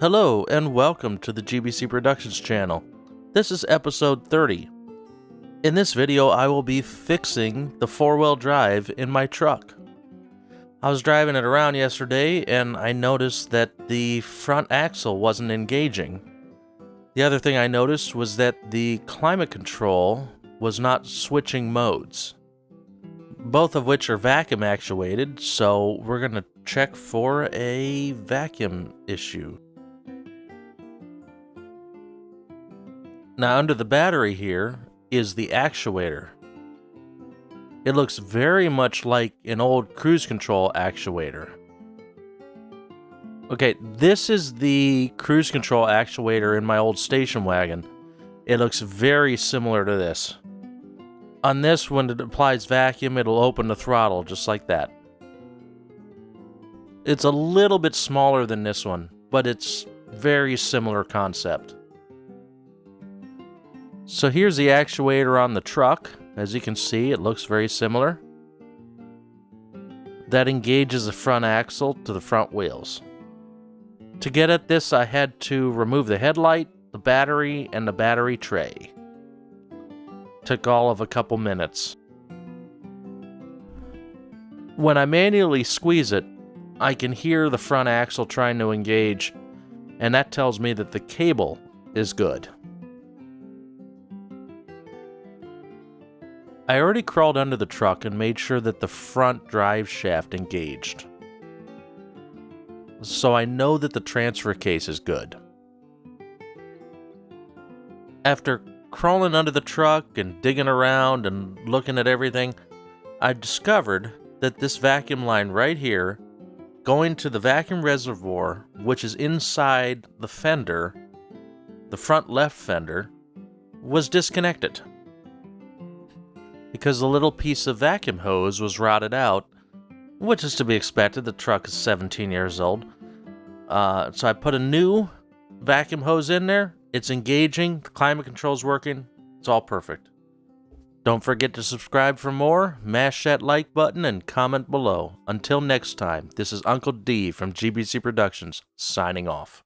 Hello and welcome to the GBC Productions channel. This is episode 30. In this video I will be fixing the four-wheel drive in my truck. I was driving it around yesterday and I noticed that the front axle wasn't engaging. The other thing I noticed was that the climate control was not switching modes. Both of which are vacuum actuated, so we're going to check for a vacuum issue. Now under the battery here is the actuator. It looks very much like an old cruise control actuator. Okay, this is the cruise control actuator in my old station wagon. It looks very similar to this. On this, when it applies vacuum, it'll open the throttle just like that. It's a little bit smaller than this one, but it's very similar concept. So here's the actuator on the truck. As you can see, it looks very similar. That engages the front axle to the front wheels. To get at this, I had to remove the headlight, the battery, and the battery tray. Took all of a couple minutes. When I manually squeeze it, I can hear the front axle trying to engage, and that tells me that the cable is good. I already crawled under the truck and made sure that the front drive shaft engaged. So I know that the transfer case is good. After crawling under the truck and digging around and looking at everything, I discovered that this vacuum line right here, going to the vacuum reservoir, which is inside the fender, the front left fender, was disconnected. Because the little piece of vacuum hose was rotted out, which is to be expected, the truck is 17 years old. So I put a new vacuum hose in there. It's engaging, the climate control's working, it's all perfect. Don't forget to subscribe for more, mash that like button, and comment below. Until next time, this is Uncle D from GBC Productions, signing off.